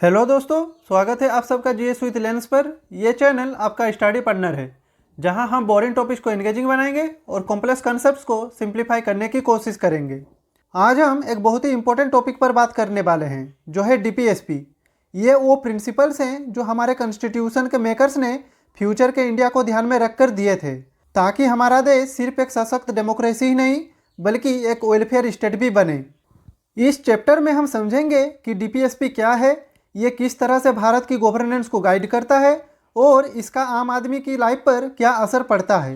Hello दोस्तों, स्वागत है आप सबका जीएस विद लेंस पर। यह चैनल आपका स्टडी पार्टनर है, जहां हम बोरिंग टॉपिक्स को एंगेजिंग बनाएंगे और कॉम्प्लेक्स कॉन्सेप्ट्स को सिंप्लीफाई करने की कोशिश करेंगे। आज हम एक बहुत ही इंपॉर्टेंट टॉपिक पर बात करने वाले हैं, जो है डीपीएसपी। ये वो प्रिंसिपल्स हैं जो हमारे कॉन्स्टिट्यूशन के मेकर्स ने फ्यूचर के इंडिया को ध्यान में रखकर दिए थे, ताकि हमारा देश सिर्फ एक सशक्त डेमोक्रेसी ही नहीं बल्कि एक वेलफेयर स्टेट भी बने। इस चैप्टर में हम समझेंगे कि डीपीएसपी क्या है, ये किस तरह से भारत की गवर्नेंस को गाइड करता है और इसका आम आदमी की लाइफ पर क्या असर पड़ता है।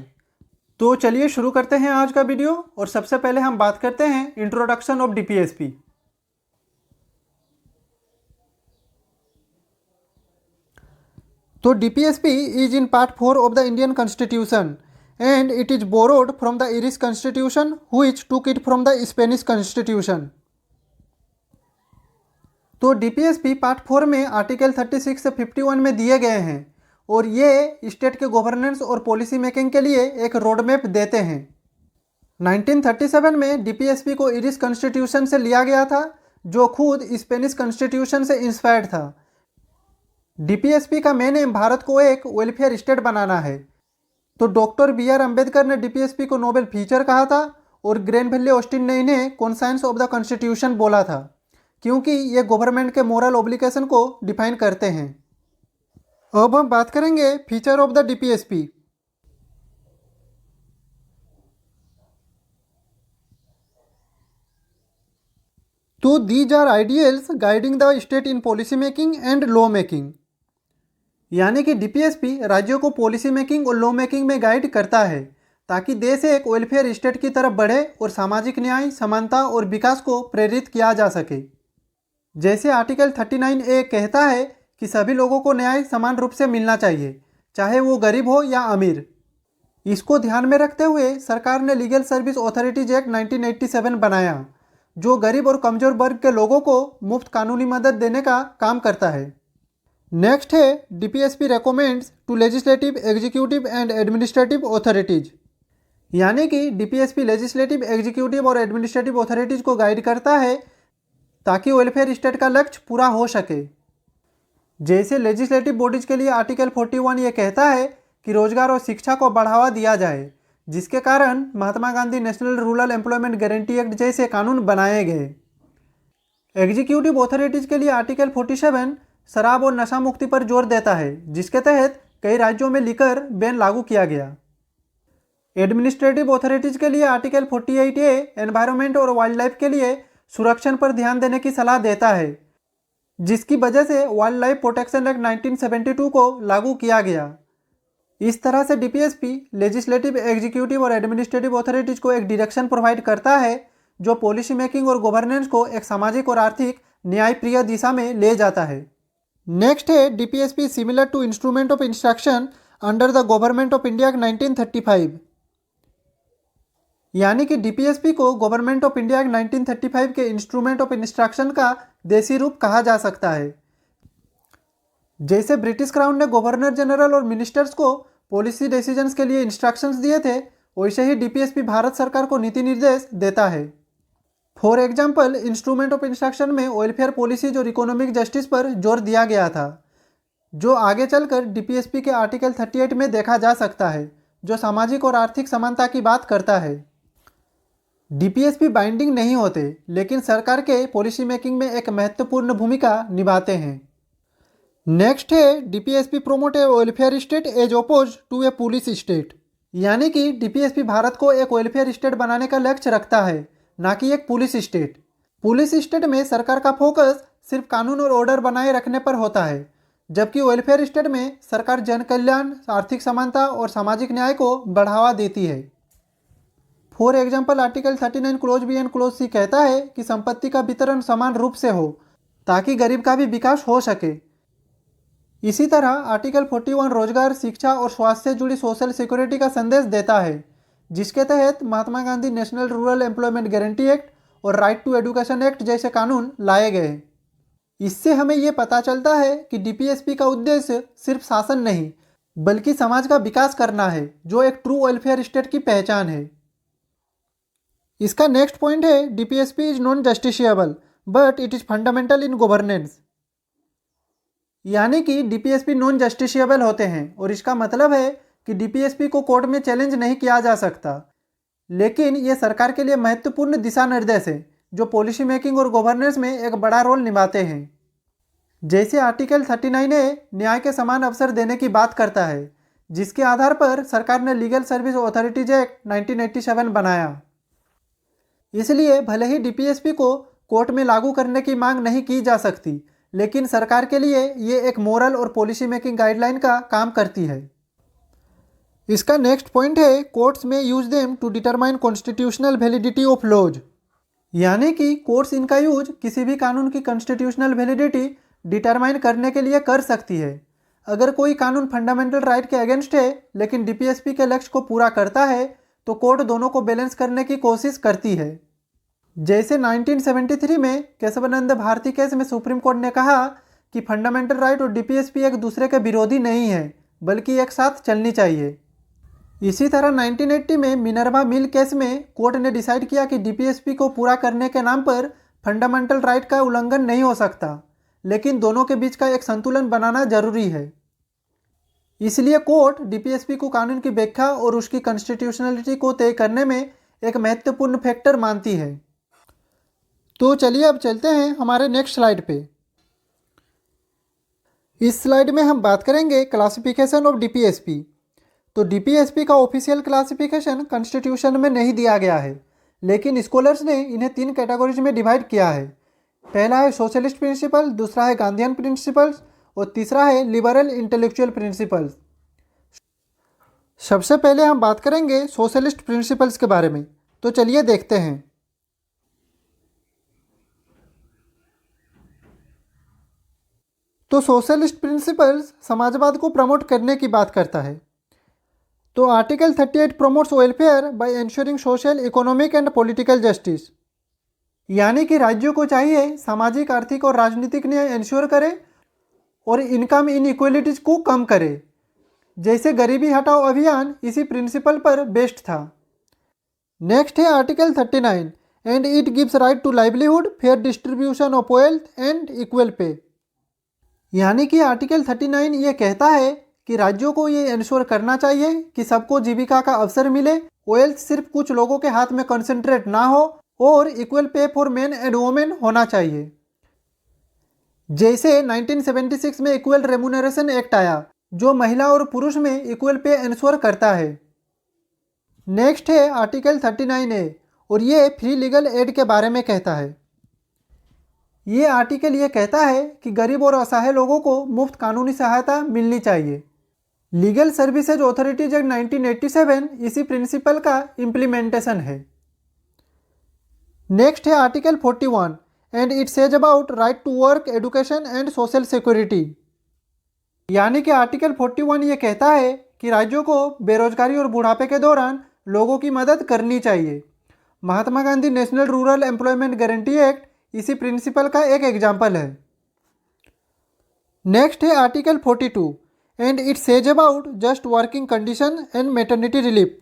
तो चलिए शुरू करते हैं आज का वीडियो। और सबसे पहले हम बात करते हैं इंट्रोडक्शन ऑफ डीपीएसपी। तो DPSP is in part 4 of the Indian constitution and it is borrowed from the Irish constitution which took it from the Spanish constitution. तो डीपीएसपी पार्ट 4 में आर्टिकल 36 से 51 में दिए गए हैं और ये स्टेट के गवर्नेंस और पॉलिसी मेकिंग के लिए एक रोड मैप देते हैं। 1937 में डीपीएसपी को इरिश कॉन्स्टिट्यूशन से लिया गया था, जो खुद स्पेनिश कॉन्स्टिट्यूशन से इंस्पायर्ड था। डीपीएसपी का मेन एम भारत को एक वेलफेयर स्टेट बनाना है। तो डॉक्टर बी.आर. अम्बेडकर ने डीपीएसपी को नोबेल फीचर कहा था और ग्रैनविले ऑस्टिन ने इन्हें कॉन्साइंस ऑफ द कॉन्स्टिट्यूशन बोला था, क्योंकि ये गवर्नमेंट के मोरल ऑब्लिगेशन को डिफाइन करते हैं। अब हम बात करेंगे फीचर ऑफ द डीपीएसपी। तो these are ideals guiding the state in policy making and law making. यानी कि डीपीएसपी राज्यों को पॉलिसी मेकिंग और लॉ मेकिंग में गाइड करता है, ताकि देश एक वेलफेयर स्टेट की तरफ बढ़े और सामाजिक न्याय, समानता और विकास को प्रेरित किया जा सके। जैसे आर्टिकल 39A कहता है कि सभी लोगों को न्याय समान रूप से मिलना चाहिए, चाहे वो गरीब हो या अमीर। इसको ध्यान में रखते हुए सरकार ने लीगल सर्विस अथॉरिटीज एक्ट 1987 बनाया, जो गरीब और कमजोर वर्ग के लोगों को मुफ्त कानूनी मदद देने का काम करता है। नेक्स्ट है DPSP recommends to legislative, executive and administrative authorities. यानी कि डीपीएसपी लेजिस्लेटिव, एग्जीक्यूटिव और एडमिनिस्ट्रेटिव अथॉरिटीज को गाइड करता है, ताकि वेलफेयर स्टेट का लक्ष्य पूरा हो सके। जैसे लेजिस्लेटिव बॉडीज के लिए आर्टिकल 41 ये कहता है कि रोजगार और शिक्षा को बढ़ावा दिया जाए, जिसके कारण Mahatma Gandhi national rural employment guarantee act जैसे कानून बनाए गए। एग्जीक्यूटिव अथॉरिटीज के लिए आर्टिकल 47 शराब और नशा मुक्ति पर जोर देता है, जिसके तहत कई राज्यों में लिकर बैन लागू किया गया। एडमिनिस्ट्रेटिव अथॉरिटीज के लिए आर्टिकल 48A एनवायरमेंट और वाइल्ड लाइफ के लिए सुरक्षण पर ध्यान देने की सलाह देता है, जिसकी वजह से वाइल्ड लाइफ प्रोटेक्शन एक्ट 1972 को लागू किया गया। इस तरह से डीपीएसपी लेजिस्लेटिव, एग्जीक्यूटिव और एडमिनिस्ट्रेटिव अथॉरिटीज को एक डायरेक्शन प्रोवाइड करता है, जो पॉलिसी मेकिंग और गवर्नेंस को एक सामाजिक और आर्थिक न्यायप्रिय दिशा में ले जाता है। नेक्स्ट है DPSP similar to instrument of instruction under the government of India 1935। यानी कि डीपीएसपी को गवर्नमेंट ऑफ इंडिया 1935 के इंस्ट्रूमेंट ऑफ इंस्ट्रक्शन का देसी रूप कहा जा सकता है। जैसे ब्रिटिश क्राउन ने गवर्नर जनरल और मिनिस्टर्स को पॉलिसी डिसीजंस के लिए इंस्ट्रक्शंस दिए थे, वैसे ही डीपीएसपी भारत सरकार को नीति निर्देश देता है। For example, instrument of instruction में वेलफेयर पॉलिसीज और इकोनॉमिक जस्टिस पर जोर दिया गया था, जो आगे चलकर डीपीएसपी के आर्टिकल 38 में देखा जा सकता है, जो सामाजिक और आर्थिक समानता की बात करता है। डीपीएसपी बाइंडिंग नहीं होते, लेकिन सरकार के पॉलिसी मेकिंग में एक महत्वपूर्ण भूमिका निभाते हैं। नेक्स्ट है DPSP promote a welfare state as opposed to a police state. यानी कि डीपीएसपी भारत को एक वेलफेयर स्टेट बनाने का लक्ष्य रखता है, ना कि एक पुलिस स्टेट। पुलिस स्टेट में सरकार का फोकस सिर्फ कानून और ऑर्डर बनाए रखने पर होता है, जबकि वेलफेयर स्टेट में सरकार जन कल्याण, आर्थिक समानता और सामाजिक न्याय को बढ़ावा देती है। For example, article 39 clause B and clause C कहता है कि संपत्ति का वितरण समान रूप से हो, ताकि गरीब का भी विकास हो सके। इसी तरह आर्टिकल 41 रोजगार, शिक्षा और स्वास्थ्य से जुड़ी सोशल सिक्योरिटी का संदेश देता है, जिसके तहत Mahatma Gandhi national rural employment guarantee act और राइट टू एजुकेशन एक्ट जैसे कानून लाए गए। इससे हमें ये पता चलता है कि डीपीएसपी का उद्देश्य सिर्फ शासन नहीं, बल्कि समाज का विकास करना है, जो एक ट्रू वेलफेयर स्टेट की पहचान है। इसका नेक्स्ट पॉइंट है DPSP is non justiciable but it is fundamental in governance. यानी कि डीपीएसपी नॉन जस्टिशिएबल होते हैं और इसका मतलब है कि डीपीएसपी को कोर्ट में चैलेंज नहीं किया जा सकता। लेकिन ये सरकार के लिए महत्वपूर्ण दिशा निर्देश है जो पॉलिसी मेकिंग और गवर्नेंस में एक बड़ा रोल निभाते हैं। जैसे आर्टिकल 39A न्याय के समान अवसर देने की बात करता है, जिसके आधार पर सरकार ने लीगल सर्विस अथॉरिटीज एक्ट 1987 बनाया। इसलिए भले ही डीपीएसपी को कोर्ट में लागू करने की मांग नहीं की जा सकती, लेकिन सरकार के लिए ये एक मोरल और पॉलिसी मेकिंग गाइडलाइन का काम करती है। इसका नेक्स्ट पॉइंट है कोर्ट्स में use them to determine constitutional validity of laws. यानी कि कोर्ट्स इनका यूज किसी भी कानून की कॉन्स्टिट्यूशनल वैलिडिटी डिटरमाइन करने के लिए कर सकती है। अगर कोई कानून फंडामेंटल राइट के अगेंस्ट है लेकिन डीपीएसपी के लक्ष्य को पूरा करता है तो कोर्ट दोनों को बैलेंस करने की कोशिश करती है। जैसे 1973 में केशवानंद भारती केस में सुप्रीम कोर्ट ने कहा कि फंडामेंटल राइट और डीपीएसपी एक दूसरे के विरोधी नहीं है बल्कि एक साथ चलनी चाहिए। इसी तरह 1980 में मिनर्वा मिल केस में कोर्ट ने डिसाइड किया कि डीपीएसपी को पूरा करने के नाम पर फंडामेंटल राइट का उल्लंघन नहीं हो सकता, लेकिन दोनों के बीच का एक संतुलन बनाना जरूरी है। इसलिए कोर्ट डीपीएसपी को कानून की व्याख्या और उसकी कॉन्स्टिट्यूशनलिटी को तय करने में एक महत्वपूर्ण फैक्टर मानती है। तो चलिए अब चलते हैं हमारे नेक्स्ट स्लाइड पे। इस स्लाइड में हम बात करेंगे क्लासिफिकेशन ऑफ डीपीएसपी। तो डीपीएसपी का ऑफिशियल क्लासिफिकेशन कॉन्स्टिट्यूशन में नहीं दिया गया है, लेकिन स्कॉलर्स ने इन्हें 3 कैटेगरीज में डिवाइड किया है। पहला है सोशलिस्ट प्रिंसिपल, दूसरा है गांधीयन प्रिंसिपल्स और तीसरा है लिबरल इंटेलेक्चुअल प्रिंसिपल्स। सबसे पहले हम बात करेंगे सोशलिस्ट प्रिंसिपल्स के बारे में। तो चलिए देखते हैं। तो सोशलिस्ट प्रिंसिपल्स समाजवाद को प्रमोट करने की बात करता है। तो article 38 promotes welfare by ensuring social, economic and political justice. यानी कि राज्यों को चाहिए सामाजिक, आर्थिक और राजनीतिक न्याय इंश्योर करे और इनकम इनइक्वालिटीज को कम करे। जैसे गरीबी हटाओ अभियान इसी प्रिंसिपल पर बेस्ड था। नेक्स्ट है article 39 and it gives right to livelihood, fair distribution of wealth and equal pay. यानी कि आर्टिकल 39 ये कहता है कि राज्यों को ये इंश्योर करना चाहिए कि सबको जीविका का अवसर मिले, वेल्थ सिर्फ कुछ लोगों के हाथ में कंसंट्रेट ना हो और equal pay for main and women होना चाहिए। जैसे 1976 में इक्वल रेम्यूनरेशन एक्ट आया जो महिला और पुरुष में इक्वल पे इंश्योर करता है। नेक्स्ट है आर्टिकल 39A और ये फ्री लीगल एड के बारे में कहता है। ये आर्टिकल ये कहता है कि गरीब और असहाय लोगों को मुफ्त कानूनी सहायता मिलनी चाहिए। लीगल सर्विसेज अथॉरिटीज एक्ट 1987 इसी प्रिंसिपल का इम्प्लीमेंटेशन है। नेक्स्ट है article 41 and it says about right to work, education and social security. यानी कि आर्टिकल 41 ये कहता है कि राज्यों को बेरोजगारी और बुढ़ापे के दौरान लोगों की मदद करनी चाहिए। Mahatma Gandhi national rural employment guarantee act इसी प्रिंसिपल का एक एग्जाम्पल है। नेक्स्ट है article 42 and it says about just working condition and maternity relief.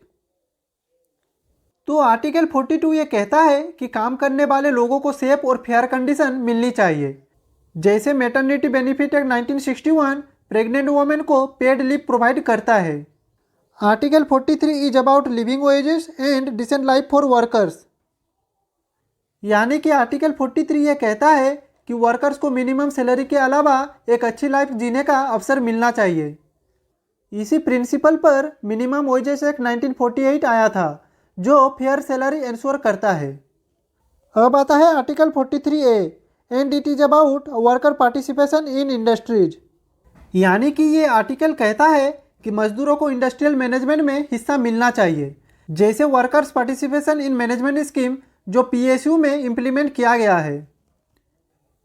तो आर्टिकल 42 ये कहता है कि काम करने वाले लोगों को सेफ और फेयर कंडीशन मिलनी चाहिए। जैसे maternity benefit act 1961 pregnant women को पेड लीव प्रोवाइड करता है। Article 43 is about living wages and decent life for workers. यानी कि आर्टिकल 43 ये कहता है कि वर्कर्स को मिनिमम सैलरी के अलावा एक अच्छी लाइफ जीने का अवसर मिलना चाहिए। इसी प्रिंसिपल पर मिनिमम वेजेस एक्ट 1948 आया था जो फेयर सैलरी इंश्योर करता है। अब आता है article 43A and it is about worker participation in industries. यानी कि ये आर्टिकल कहता है कि मजदूरों को इंडस्ट्रियल मैनेजमेंट में हिस्सा मिलना चाहिए, जैसे workers participation in management scheme जो PSU में इम्प्लीमेंट किया गया है।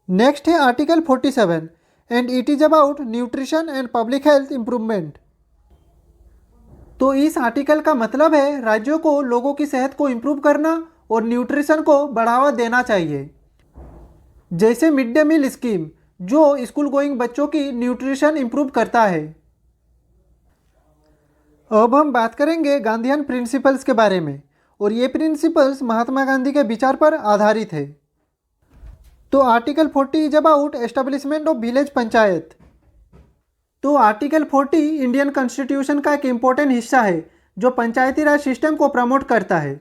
नेक्स्ट है article 47 and it is about nutrition and public health improvement. तो इस आर्टिकल का मतलब है राज्यों को लोगों की सेहत को इम्प्रूव करना और न्यूट्रिशन को बढ़ावा देना चाहिए। जैसे मिड डे मील स्कीम जो स्कूल गोइंग बच्चों की न्यूट्रिशन इम्प्रूव करता है। अब हम बात करेंगे गांधीयन प्रिंसिपल्स के बारे में और ये प्रिंसिपल्स महात्मा गांधी के विचार पर आधारित है। तो article 40 is about establishment of village panchayat. तो आर्टिकल 40 इंडियन कॉन्स्टिट्यूशन का एक इम्पोर्टेंट हिस्सा है जो पंचायती राज सिस्टम को प्रमोट करता है।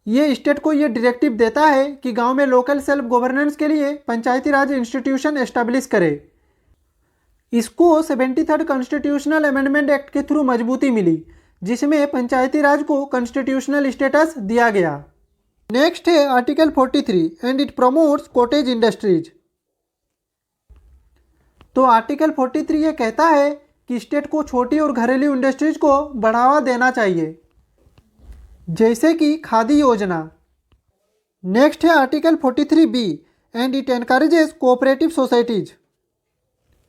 ये स्टेट को ये डायरेक्टिव देता है कि गांव में लोकल सेल्फ गवर्नेंस के लिए पंचायती राज इंस्टीट्यूशन एस्टेब्लिश करे। इसको 73rd कॉन्स्टिट्यूशनल अमेंडमेंट एक्ट के थ्रू मजबूती मिली, जिसमें पंचायती राज को कॉन्स्टिट्यूशनल स्टेटस दिया गया। नेक्स्ट है article 43 and it promotes cottage industries. तो आर्टिकल 43 ये कहता है कि स्टेट को छोटी और घरेलू इंडस्ट्रीज को बढ़ावा देना चाहिए, जैसे कि खादी योजना। नेक्स्ट है article 43B and it encourages cooperative societies.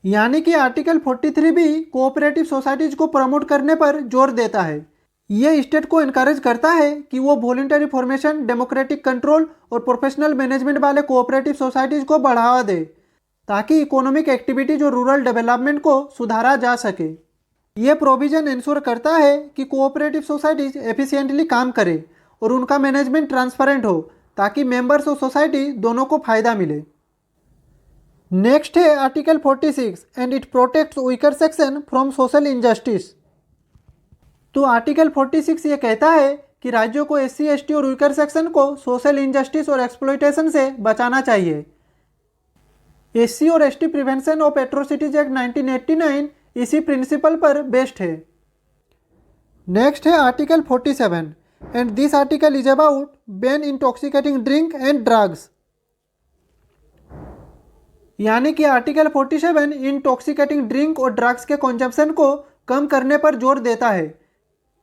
यानी कि आर्टिकल 43B कोऑपरेटिव सोसाइटीज को प्रमोट करने पर जोर देता है। ये स्टेट को इनकरेज करता है कि वो वॉलंटरी फॉर्मेशन, डेमोक्रेटिक कंट्रोल और प्रोफेशनल मैनेजमेंट वाले कोऑपरेटिव सोसाइटीज को बढ़ावा दे, ताकि इकोनॉमिक एक्टिविटीज और रूरल डेवलपमेंट को सुधारा जा सके। ये प्रोविज़न इंश्योर करता है कि कोऑपरेटिव सोसाइटीज एफिशिएंटली काम करे और उनका मैनेजमेंट ट्रांसपेरेंट हो, ताकि मेंबर्स और सोसाइटी दोनों को फायदा मिले। नेक्स्ट है article 46 and it protects weaker section from social injustice. तो आर्टिकल 46 ये कहता है कि राज्यों को SC, ST और वीकर सेक्शन को सोशल इनजस्टिस और एक्सप्लॉयटेशन से बचाना चाहिए। SC और ST prevention of atrocities act 1989 इसी प्रिंसिपल पर बेस्ड है। नेक्स्ट है article 47 and this article is about ban intoxicating drink and drugs. यानी कि आर्टिकल 47 इंटॉक्सिकेटिंग ड्रिंक और ड्रग्स के कंजम्पशन को कम करने पर जोर देता है,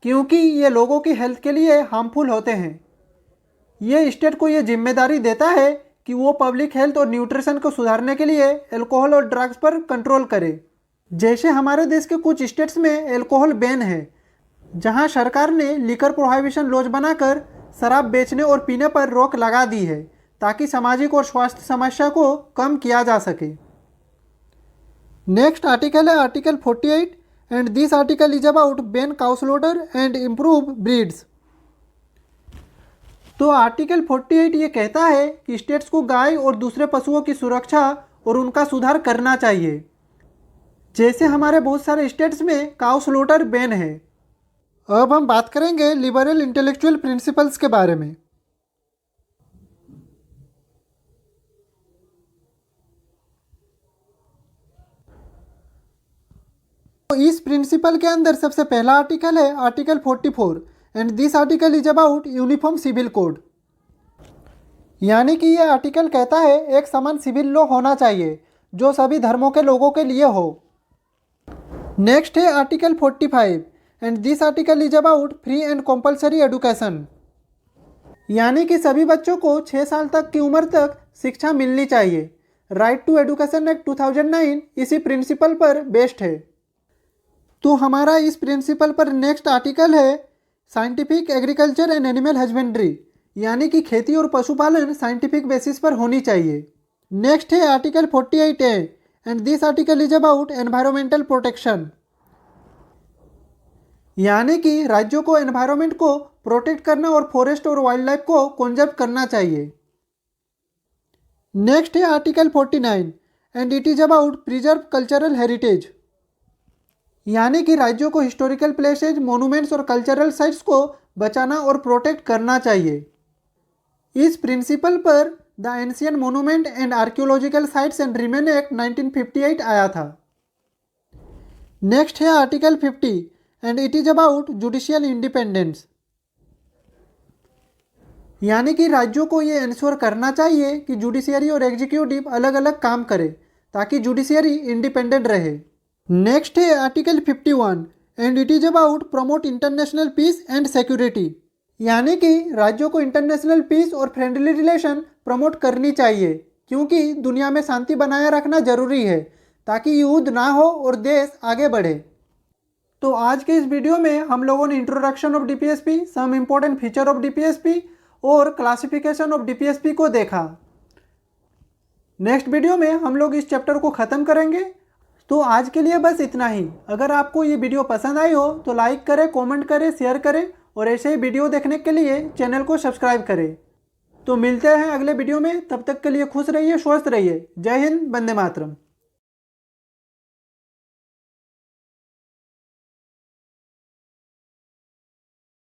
क्योंकि ये लोगों की हेल्थ के लिए हार्मफुल होते हैं। ये स्टेट को ये जिम्मेदारी देता है कि वो पब्लिक हेल्थ और न्यूट्रिशन को सुधारने के लिए अल्कोहल और ड्रग्स पर कंट्रोल करे। जैसे हमारे देश के कुछ स्टेट्स में अल्कोहल बैन है, जहां सरकार ने लिकर प्रोहिबिशन लॉज बनाकर शराब बेचने और पीने पर रोक लगा दी है, ताकि सामाजिक और स्वास्थ्य समस्या को कम किया जा सके। नेक्स्ट आर्टिकल है article 48 and this article is about ban cow slaughter and improve breeds. तो आर्टिकल 48 ये कहता है कि स्टेट्स को गाय और दूसरे पशुओं की सुरक्षा और उनका सुधार करना चाहिए। जैसे हमारे बहुत सारे स्टेट्स में काउ स्लॉटर बैन है। अब हम बात करेंगे लिबरल इंटेलेक्चुअल प्रिंसिपल्स के बारे में। तो इस प्रिंसिपल के अंदर सबसे पहला आर्टिकल है article 44 and this article is about uniform civil code. यानी कि यह आर्टिकल कहता है एक समान सिविल लॉ होना चाहिए जो सभी धर्मों के लोगों के लिए हो। नेक्स्ट है article 45 and this article is about free and compulsory education. यानी कि सभी बच्चों को 6 साल तक की उम्र तक शिक्षा मिलनी चाहिए। राइट टू एजुकेशन एक्ट 2009 इसी प्रिंसिपल पर बेस्ड है। तो हमारा इस प्रिंसिपल पर नेक्स्ट आर्टिकल है scientific agriculture and animal husbandry. यानी कि खेती और पशुपालन साइंटिफिक बेसिस पर होनी चाहिए। नेक्स्ट है article 48A and this article is about environmental protection. यानी कि राज्यों को एनवायरमेंट को प्रोटेक्ट करना और फॉरेस्ट और वाइल्ड लाइफ को कंजर्व करना चाहिए। नेक्स्ट है article 49 and it is about preserve cultural heritage. यानी कि राज्यों को हिस्टोरिकल प्लेसेज, मोनूमेंट्स और कल्चरल साइट्स को बचाना और प्रोटेक्ट करना चाहिए। इस प्रिंसिपल पर the ancient monument and archaeological sites and remain act 1958 आया था। नेक्स्ट है article 50 and it is about judicial independence. यानी कि राज्यों को ये इंश्योर करना चाहिए कि जुडिशियरी और एग्जीक्यूटिव अलग अलग काम करे, ताकि जुडिशियरी इंडिपेंडेंट रहे। नेक्स्ट है article 51 and it is about promote international peace and security. यानी कि राज्यों को इंटरनेशनल पीस और फ्रेंडली रिलेशन प्रमोट करनी चाहिए, क्योंकि दुनिया में शांति बनाए रखना जरूरी है, ताकि युद्ध ना हो और देश आगे बढ़े। तो आज के इस वीडियो में हम लोगों ने introduction of DPSP, some important feature of DPSP और क्लासिफिकेशन ऑफ डीपीएसपी को देखा। नेक्स्ट वीडियो में हम लोग इस चैप्टर को ख़त्म करेंगे। तो आज के लिए बस इतना ही। अगर आपको ये वीडियो पसंद आई हो तो लाइक करें, कमेंट करें, शेयर करें और ऐसे ही वीडियो देखने के लिए चैनल को सब्सक्राइब करें। तो मिलते हैं अगले वीडियो में, तब तक के लिए खुश रहिए, स्वस्थ रहिए। जय हिंद, वंदे मातरम।